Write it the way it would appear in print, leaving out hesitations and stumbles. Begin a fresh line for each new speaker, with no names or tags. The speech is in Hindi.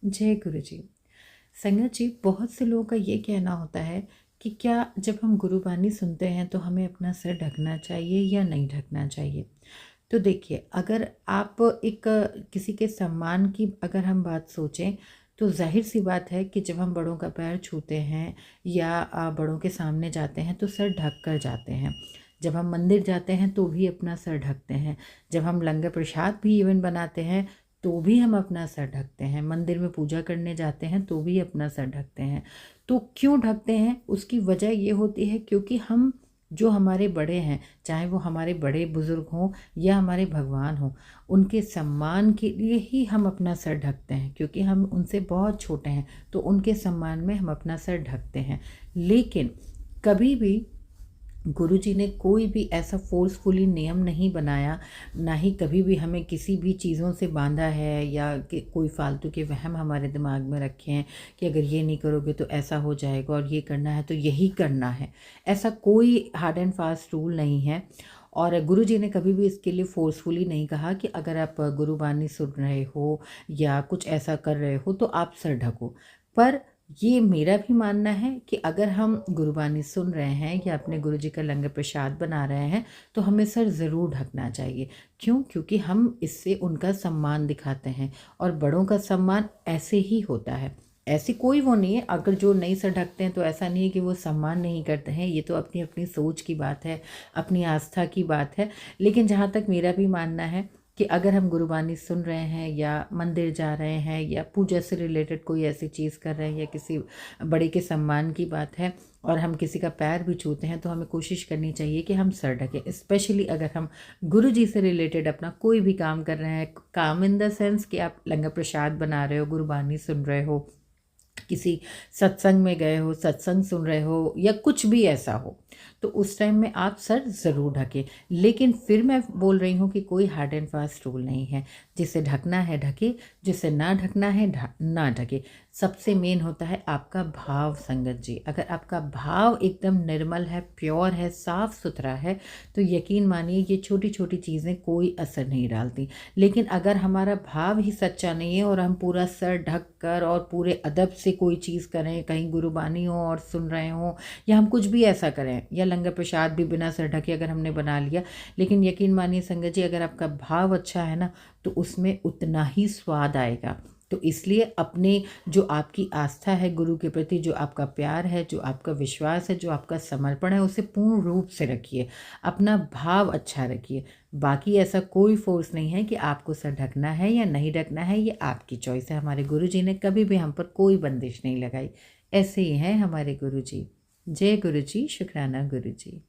जय गुरु जी। संगत जी, बहुत से लोगों का ये कहना होता है कि क्या जब हम गुरुबानी सुनते हैं तो हमें अपना सिर ढकना चाहिए या नहीं ढकना चाहिए। तो देखिए, अगर आप एक किसी के सम्मान की अगर हम बात सोचें, तो ज़ाहिर सी बात है कि जब हम बड़ों का पैर छूते हैं या बड़ों के सामने जाते हैं तो सर ढक कर जाते हैं। जब हम मंदिर जाते हैं तो भी अपना सर ढकते हैं। जब हम लंगर प्रसाद भी इवन बनाते हैं तो भी हम अपना सर ढकते हैं। मंदिर में पूजा करने जाते हैं तो भी अपना सर ढकते हैं। तो क्यों ढकते हैं? उसकी वजह ये होती है क्योंकि हम जो हमारे बड़े हैं, चाहे वो हमारे बड़े बुज़ुर्ग हों या हमारे भगवान हों, उनके सम्मान के लिए ही हम अपना सर ढकते हैं, क्योंकि हम उनसे बहुत छोटे हैं तो उनके सम्मान में हम अपना सर ढकते हैं। लेकिन कभी भी गुरुजी ने कोई भी ऐसा फ़ोर्सफुली नियम नहीं बनाया, ना ही कभी भी हमें किसी भी चीज़ों से बांधा है या कि कोई फालतू के वहम हमारे दिमाग में रखे हैं कि अगर ये नहीं करोगे तो ऐसा हो जाएगा और ये करना है तो यही करना है। ऐसा कोई हार्ड एंड फास्ट रूल नहीं है। और गुरुजी ने कभी भी इसके लिए फ़ोर्सफुली नहीं कहा कि अगर आप गुरुबानी सुन रहे हो या कुछ ऐसा कर रहे हो तो आप सर ढको। पर ये मेरा भी मानना है कि अगर हम गुरुबानी सुन रहे हैं या अपने गुरुजी का लंगर प्रसाद बना रहे हैं तो हमें सर ज़रूर ढकना चाहिए। क्यों? क्योंकि हम इससे उनका सम्मान दिखाते हैं और बड़ों का सम्मान ऐसे ही होता है। ऐसी कोई वो नहीं है, अगर जो नहीं सर ढकते हैं तो ऐसा नहीं है कि वो सम्मान नहीं करते हैं। ये तो अपनी अपनी सोच की बात है, अपनी आस्था की बात है। लेकिन जहाँ तक मेरा भी मानना है कि अगर हम गुरुबानी सुन रहे हैं या मंदिर जा रहे हैं या पूजा से रिलेटेड कोई ऐसी चीज़ कर रहे हैं या किसी बड़े के सम्मान की बात है और हम किसी का पैर भी छूते हैं तो हमें कोशिश करनी चाहिए कि हम सर ढकें। स्पेशली अगर हम गुरु जी से रिलेटेड अपना कोई भी काम कर रहे हैं, काम इन द सेंस कि आप लंगर प्रसाद बना रहे हो, गुरुबानी सुन रहे हो, किसी सत्संग में गए हो, सत्संग सुन रहे हो या कुछ भी ऐसा हो, तो उस टाइम में आप सर ज़रूर ढकें। लेकिन फिर मैं बोल रही हूँ कि कोई हार्ड एंड फास्ट रूल नहीं है। जिसे ढकना है ढके, जिसे ना ढकना है ना ढके। सबसे मेन होता है आपका भाव संगत जी। अगर आपका भाव एकदम निर्मल है, प्योर है, साफ़ सुथरा है, तो यकीन मानिए ये छोटी छोटी चीज़ें कोई असर नहीं डालती। लेकिन अगर हमारा भाव ही सच्चा नहीं है और हम पूरा सर ढक कर और पूरे अदब से कोई चीज़ करें, कहीं गुरुबानी हो और सुन रहे हों या हम कुछ भी ऐसा करें या लंगर प्रसाद भी बिना सर ढके अगर हमने बना लिया, लेकिन यकीन मानिए संगत जी, अगर आपका भाव अच्छा है ना तो उसमें उतना ही स्वाद आएगा। तो इसलिए अपने जो आपकी आस्था है गुरु के प्रति, जो आपका प्यार है, जो आपका विश्वास है, जो आपका समर्पण है, उसे पूर्ण रूप से रखिए। अपना भाव अच्छा रखिए। बाकी ऐसा कोई फोर्स नहीं है कि आपको सर ढकना है या नहीं ढकना है, ये आपकी चॉइस है। हमारे गुरु जी ने कभी भी हम पर कोई बंदिश नहीं लगाई। ऐसे ही हैं हमारे गुरु जी। जय गुरु जी, शुक्राना गुरु जी।